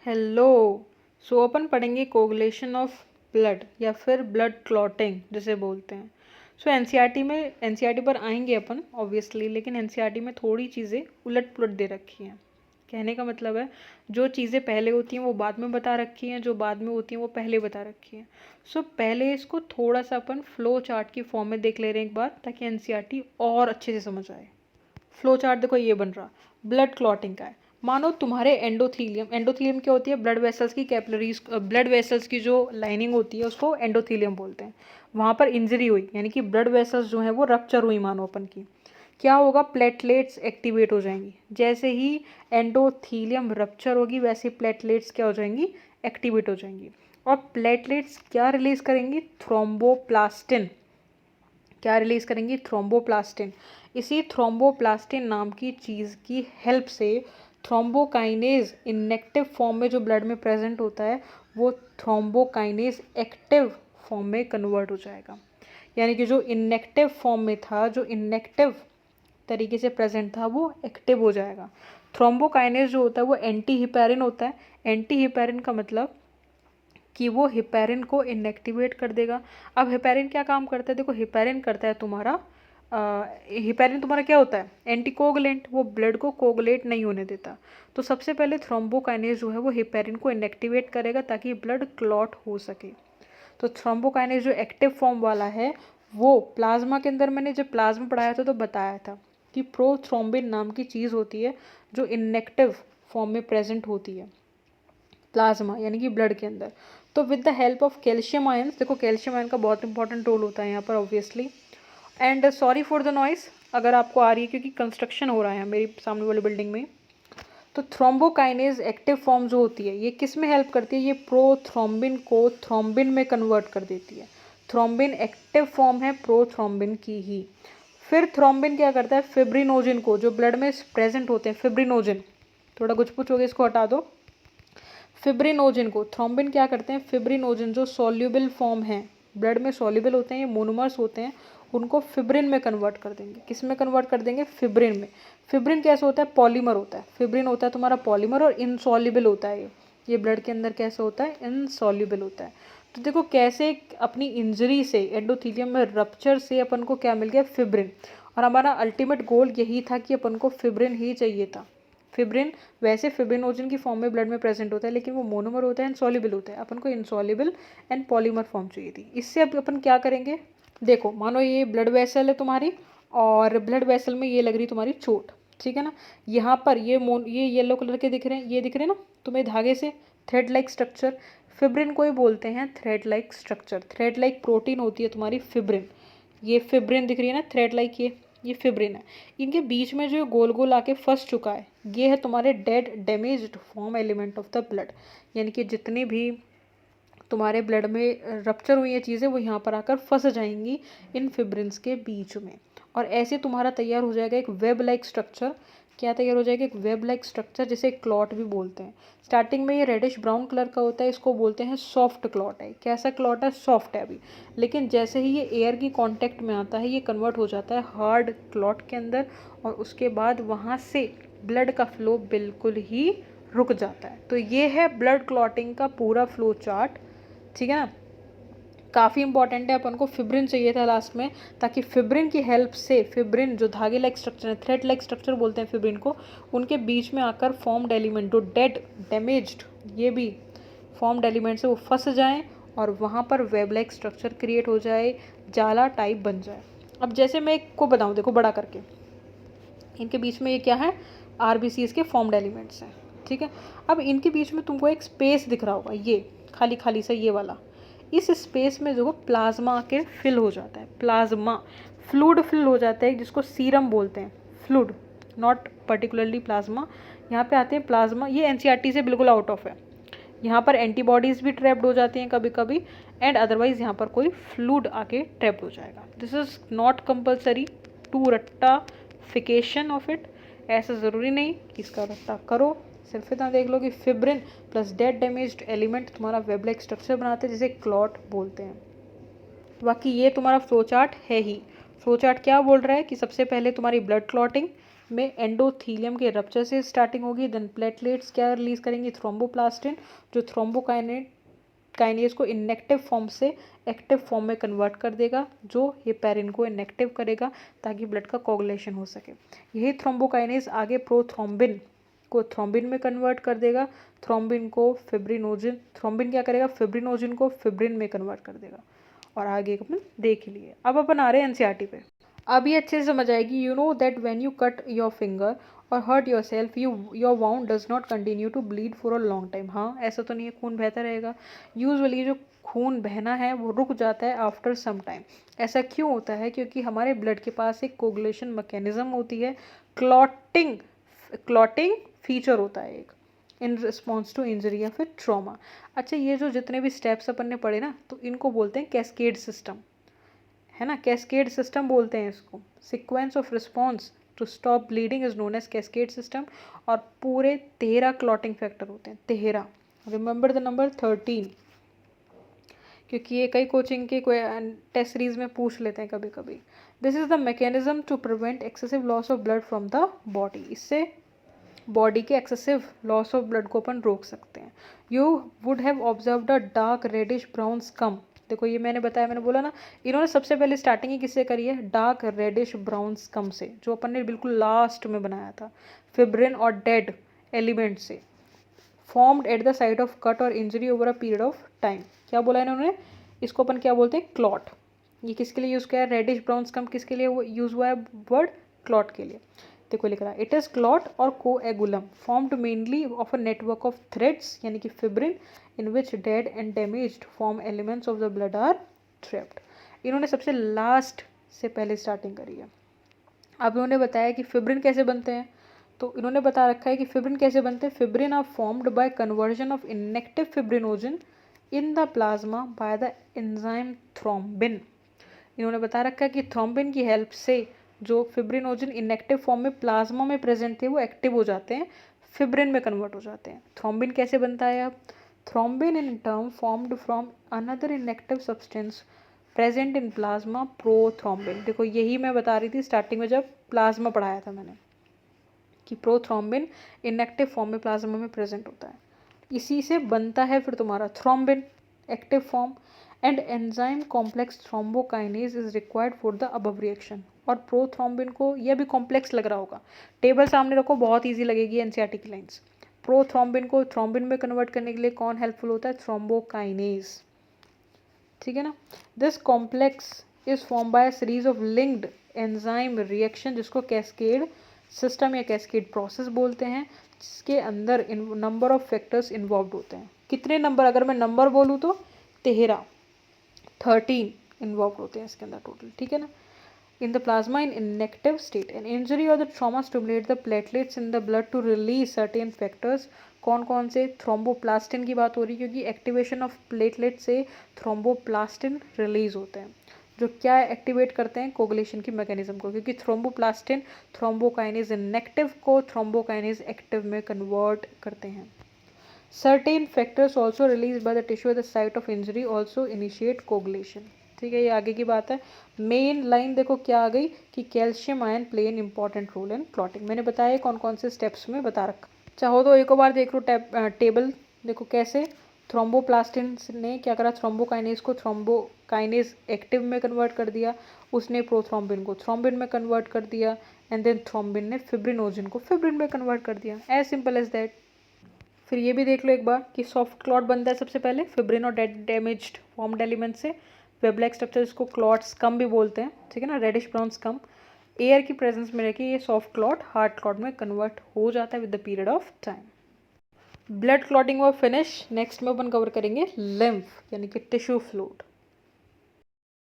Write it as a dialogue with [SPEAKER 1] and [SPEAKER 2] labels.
[SPEAKER 1] Hello. सो अपन पढ़ेंगे coagulation of blood या फिर ब्लड क्लॉटिंग जिसे बोलते हैं। सो एनसीईआरटी पर आएंगे अपन ऑब्वियसली, लेकिन एनसीईआरटी में थोड़ी चीज़ें उलट पुलट दे रखी हैं। कहने का मतलब है जो चीज़ें पहले होती हैं वो बाद में बता रखी हैं, जो बाद में होती हैं वो पहले बता रखी हैं। सो पहले इसको थोड़ा सा अपन फ्लो चार्ट की फॉर्म में देख ले रहे हैं एक बार, ताकि एनसीईआरटी और अच्छे से समझ आए। फ्लो चार्ट देखो ये बन रहा, ब्लड क्लॉटिंग का है। मानो तुम्हारे एंडोथीलियम क्या होती है? ब्लड वेसल्स की कैपिलरीज, ब्लड वेसल्स की जो लाइनिंग होती है उसको एंडोथीलियम बोलते हैं। वहाँ पर इंजरी हुई यानी कि ब्लड वेसल्स जो हैं वो रप्चर हुई मानो अपन की, क्या होगा? प्लेटलेट्स एक्टिवेट हो जाएंगी। जैसे ही एंडोथीलियम रप्चर होगी वैसे प्लेटलेट्स क्या हो जाएंगी? एक्टिवेट हो जाएंगी। और प्लेटलेट्स क्या रिलीज करेंगी? थ्रोम्बोप्लास्टिन। क्या रिलीज करेंगी? थ्रोम्बोप्लास्टिन। इसी थ्रोम्बोप्लास्टिन नाम की चीज़ की हेल्प से थ्रोम्बोकाइनेज इनएक्टिव फॉर्म में जो ब्लड में प्रेजेंट होता है वो थ्रोम्बोकाइनेज एक्टिव फॉर्म में कन्वर्ट हो जाएगा। यानी कि जो इनएक्टिव फॉर्म में था, जो इनएक्टिव तरीके से प्रेजेंट था, वो एक्टिव हो जाएगा। थ्रोम्बोकाइनेज जो होता है वो एंटी हिपैरिन होता है। एंटी हिपैरिन का मतलब कि वो हिपैरिन को इनएक्टिवेट कर देगा। अब हिपैरिन क्या काम करता है? देखो हिपैरिन करता है तुम्हारा हिपैरिन तुम्हारा क्या होता है? एंटीकोगुलेंट। वो ब्लड को कोगुलेट नहीं होने देता। तो सबसे पहले थ्रोम्बोकाइनेज जो है वो हिपैरिन को इनएक्टिवेट करेगा ताकि ब्लड क्लॉट हो सके। तो थ्रोम्बोकाइनेज जो एक्टिव फॉर्म वाला है वो प्लाज्मा के अंदर, मैंने जब प्लाज्मा पढ़ाया था तो बताया था कि प्रोथ्रोम्बिन नाम की चीज़ होती है जो इनएक्टिव फॉर्म में प्रेजेंट होती है प्लाज्मा यानी कि ब्लड के अंदर। तो with the help of calcium ions, देखो कैल्शियम आयन का बहुत इंपॉर्टेंट रोल होता है यहाँ पर obviously. And sorry for the noise अगर आपको आ रही है, क्योंकि कंस्ट्रक्शन हो रहा है मेरी सामने वाली बिल्डिंग में। तो थ्रोम्बोकाइनेज एक्टिव फॉर्म जो होती है ये किस में हेल्प करती है? ये प्रोथ्रोम्बिन को थ्रोम्बिन में कन्वर्ट कर देती है। थ्रोम्बिन एक्टिव फॉर्म है प्रोथ्रोम्बिन की ही। फिर थ्रोम्बिन क्या करता है? फिब्रिनोजिन को, जो ब्लड में प्रेजेंट होते हैं फिब्रिनोजिन, थोड़ा कुछ पूछ हो गया इसको हटा दो। फिब्रिनोजिन को थ्रोम्बिन क्या करते हैं? फिब्रिनोजिन जो सॉल्युबल फॉर्म है, ब्लड में सॉल्युबल होते हैं, ये मोनोमर्स होते हैं, उनको फिब्रिन में कन्वर्ट कर देंगे। किस में कन्वर्ट कर देंगे? फिब्रिन में। फिब्रिन कैसे होता है? पॉलीमर होता है। फिब्रिन होता है तुम्हारा पॉलीमर और इनसॉल्युबल होता है। ये ब्लड के अंदर कैसे होता है? इनसॉल्युबल होता है। तो देखो कैसे अपनी इंजरी से, एंडोथीलियम में रप्चर से अपन को क्या मिल गया? फिब्रिन। और हमारा अल्टीमेट गोल यही था कि अपन को फिब्रिन ही चाहिए था। फिब्रिन वैसे फिब्रिनोजन की फॉर्म में ब्लड में प्रेजेंट होता है, लेकिन वो मोनोमर होता है, इनसॉल्युबल होता है। अपन को इनसॉल्युबल एंड पॉलीमर फॉर्म चाहिए थी। इससे अब अपन क्या करेंगे? देखो मानो ये ब्लड वेसल है तुम्हारी, और ब्लड वेसल में ये लग रही तुम्हारी चोट, ठीक है ना। यहाँ पर ये येलो कलर के दिख रहे हैं, ये दिख रहे हैं ना तुम्हें धागे से, थ्रेड लाइक स्ट्रक्चर। फिब्रिन को ही बोलते हैं thread like structure. Thread like protein होती है तुम्हारी फिब्रिन। ये फिब्रिन दिख रही है ना, थ्रेड लाइक, ये फिब्रिन है। इनके बीच में जो गोल गोल आके फंस चुका है ये है तुम्हारे dead damaged form element of the blood. यानी कि जितनी भी तुम्हारे ब्लड में रप्चर हुई है चीज़ें वो यहाँ पर आकर फंस जाएंगी इन फिब्रिन्स के बीच में, और ऐसे तुम्हारा तैयार हो जाएगा एक वेब लाइक स्ट्रक्चर। क्या तैयार हो जाएगा? एक वेब लाइक स्ट्रक्चर, जिसे क्लॉट भी बोलते हैं। स्टार्टिंग में ये रेडिश ब्राउन कलर का होता है, इसको बोलते हैं सॉफ्ट क्लॉट है। कैसा क्लॉट है? सॉफ्ट है अभी। लेकिन जैसे ही ये एयर की कांटेक्ट में आता है ये कन्वर्ट हो जाता है हार्ड क्लॉट के अंदर, और उसके बाद वहाँ से ब्लड का फ्लो बिल्कुल ही रुक जाता है। तो ये है ब्लड क्लॉटिंग का पूरा फ्लो चार्ट, ठीक है ना। काफ़ी इंपॉर्टेंट है। अपन को फिब्रिन चाहिए था लास्ट में, ताकि फिब्रिन की हेल्प से, फिब्रिन जो धागे लाइक स्ट्रक्चर है, थ्रेड लाइक स्ट्रक्चर बोलते हैं फिब्रिन को, उनके बीच में आकर फॉर्म्ड एलिमेंट जो डेड डैमेज्ड, ये भी फॉर्म्ड एलिमेंट से वो फंस जाएं और वहाँ पर वेब लाइक स्ट्रक्चर क्रिएट हो जाए, जाला टाइप बन जाए। अब जैसे मैं एक को बताऊँ, देखो बड़ा करके, इनके बीच में ये क्या है? आरबीसीज के फॉर्म्ड एलिमेंट्स हैं, ठीक है। अब इनके बीच में तुमको एक स्पेस दिख रहा होगा, ये खाली खाली सा ये वाला। इस स्पेस में जो प्लाज्मा आके फिल हो जाता है, प्लाज्मा फ्लूड फिल हो जाता है, जिसको सीरम बोलते हैं। Fluid, not particularly plasma. यहाँ पे आते हैं प्लाज्मा, ये एनसीईआरटी से बिल्कुल आउट ऑफ है। यहाँ पर एंटीबॉडीज़ भी ट्रैप्ड हो जाती हैं कभी कभी, एंड अदरवाइज यहाँ पर कोई फ्लूड आके ट्रैप्ड हो जाएगा। This is not compulsory to रट्टाफिकेशन ऑफ इट। ऐसा ज़रूरी नहीं कि इसका रट्टा करो, सिर्फ इतना देख लो कि fibrin plus dead damaged element तुम्हारा वेब लाइक स्ट्रक्चर बनाते हैं जिसे क्लॉट बोलते हैं। बाकी ये तुम्हारा फ्लो चार्ट है ही। फ्लो चार्ट क्या बोल रहा है कि सबसे पहले तुम्हारी ब्लड क्लॉटिंग, में एंडोथीलियम के रप्चर से स्टार्टिंग होगी। देन प्लेटलेट्स क्या रिलीज करेंगी, थ्रोम्बोप्लास्टिन, जो थ्रोम्बोकाइनेज को इनएक्टिव फॉर्म से एक्टिव फॉर्म में कन्वर्ट कर देगा, जो हेपेरिन को इनएक्टिव करेगा ताकि ब्लड का कोगुलेशन हो सके। यही थ्रोम्बोकाइनेज आगे प्रोथ्रोम्बिन को थ्रोम्बिन में कन्वर्ट कर देगा, थ्रोम्बिन को फिब्रिनोजिन, थ्रोम्बिन क्या करेगा, फिब्रिनोजिन को फिब्रिन में कन्वर्ट कर देगा। और आगे अपन देख लिए। अब अपन आ रहे हैं एनसीईआरटी पे। अब ये अच्छे से समझ आएगी। You know that when you cut your finger or hurt yourself your wound does not continue to bleed for a long time. हाँ, ऐसा तो नहीं है, खून बहता रहेगा। यूजुअली जो खून बहना है वो रुक जाता है आफ्टर सम टाइम। ऐसा क्यों होता है, क्योंकि हमारे ब्लड के पास एक कोगुलेशन मैकेनिज्म होती है, क्लॉटिंग फीचर होता है एक, इन रिस्पॉन्स टू इंजरी या फिर ट्रॉमा। अच्छा, ये जो जितने भी स्टेप्स अपन ने पढ़े ना, तो इनको बोलते हैं कैस्केड सिस्टम, है ना, कैस्केड सिस्टम बोलते हैं इसको। Sequence of response to stop bleeding is known as cascade system. और पूरे 13 क्लॉटिंग फैक्टर होते हैं, 13। रिमेंबर द नंबर 13, क्योंकि ये कई कोचिंग के कोई टेस्ट सीरीज में पूछ लेते हैं कभी कभी। This is the mechanism to prevent excessive loss of blood from the body. इससे बॉडी के एक्सेसिव लॉस ऑफ ब्लड को अपन रोक सकते हैं। You would have observed a dark reddish brown scum. देखो ये मैंने बताया, मैंने बोला ना, इन्होंने सबसे पहले स्टार्टिंग ही किससे करी है, डार्क रेडिश ब्राउन स्कम से, जो अपन ने बिल्कुल लास्ट में बनाया था, फिब्रिन और डेड एलिमेंट से, formed at the site of cut or injury over a period of time. क्या बोला इन्होंने, इसको अपन क्या बोलते हैं, क्लॉट। ये किसके लिए यूज़ किया है, रेडिश ब्राउन स्कम किसके लिए यूज़ हुआ है वर्ड, क्लॉट के लिए। देखो लिख रहा है, इट इज क्लॉट और coagulum formed mainly of a network of threads, यानी कि fibrin, in which dead and damaged form elements of the blood are trapped. इन्होंने सबसे लास्ट से पहले स्टार्टिंग करी है। अब इन्होंने बताया कि फिब्रिन कैसे बनते हैं, तो इन्होंने बता रखा है कि फिब्रिन कैसे बनते हैं। Fibrin are formed by conversion of inactive fibrinogen in the plasma by the enzyme thrombin. इन्होंने बता रखा है कि थ्रोम्बिन की हेल्प से जो फिब्रिनोजन इनएक्टिव फॉर्म में प्लाज्मा में प्रेजेंट थे वो एक्टिव हो जाते हैं, फिब्रिन में कन्वर्ट हो जाते हैं। थ्रोम्बिन कैसे बनता है, अब thrombin in term formed from another inactive substance present in plasma, prothrombin. देखो यही मैं बता रही थी स्टार्टिंग में जब प्लाज्मा पढ़ाया था मैंने, कि प्रोथ्रोम्बिन इनएक्टिव फॉर्म में प्लाज्मा में प्रेजेंट होता है। इसी से बनता है फिर तुम्हारा thrombin active form, and enzyme complex thrombokinase is required for the above reaction. और प्रोथ्रोम्बिन को, यह भी कॉम्प्लेक्स लग रहा होगा, टेबल सामने रखो, बहुत ईजी लगेगी एनसीईआरटी की लाइन्स। प्रोथ्रोम्बिन को थ्रोम्बिन में कन्वर्ट करने के लिए कौन हेल्पफुल होता है, थ्रोम्बोकाइनेज, ठीक है ना। This complex is form by series of linked enzyme reaction, जिसको कैस्केड सिस्टम या कैस्केड प्रोसेस बोलते हैं, जिसके अंदर नंबर ऑफ फैक्टर्स इन्वॉल्व होते हैं। कितने नंबर, अगर मैं नंबर बोलूँ तो 13 इन्वॉल्व होते हैं इसके अंदर टोटल, ठीक है ना। In the plasma in inactive state, an injury or the trauma stimulates the platelets in the blood to release certain factors। कौन कौन से, थ्रोम्बोप्लास्टिन की बात हो रही है, क्योंकि एक्टिवेशन ऑफ प्लेटलेट से थ्रोम्बोप्लास्टिन रिलीज होते हैं, जो क्या एक्टिवेट करते हैं, कोगुलेशन की मैकेनिज्म को, क्योंकि थ्रोम्बोप्लास्टिन थ्रोम्बोकाइनेज इनएक्टिव को थ्रोम्बोकाइनेज एक्टिव में कन्वर्ट करते हैं। Certain factors also released by the tissue at the site of injury also initiate coagulation। ठीक है, ये आगे की बात है। मेन लाइन देखो क्या आ गई, कि calcium ion play an important role in clotting. मैंने बताया कौन कौन से स्टेप्स में बता रखा, चाहो तो एक बार देख लो टेबल। देखो कैसे थ्रोम्बोप्लास्टिन ने क्या करा, थ्रोम्बोकाइनेज को थ्रोम्बोकाइनेज एक्टिव में कन्वर्ट कर दिया, उसने प्रोथ्रोम्बिन को थ्रोम्बिन में कन्वर्ट कर दिया, एंड देन थ्रोम्बिन ने फिब्रिनोजन को फिब्रिन में कन्वर्ट कर दिया, एज सिंपल एज दैट। फिर ये भी देख लो एक बार कि सॉफ्ट क्लॉट बनता है सबसे पहले फिब्रिन और डैमेज्ड फॉर्म्ड एलिमेंट से, वेब लाइक स्ट्रक्चर, इसको क्लॉट स्कम भी बोलते हैं, ठीक है ना, रेडिश ब्राउन स्कम। एयर की प्रेजेंस में रहकर ये सॉफ्ट क्लॉट हार्ड क्लॉट में कन्वर्ट हो जाता है with the period of time. Blood clotting और फिनिश नेक्स्ट में अपन कवर करेंगे लिम्फ, यानी कि टिश्यू फ्लूइड।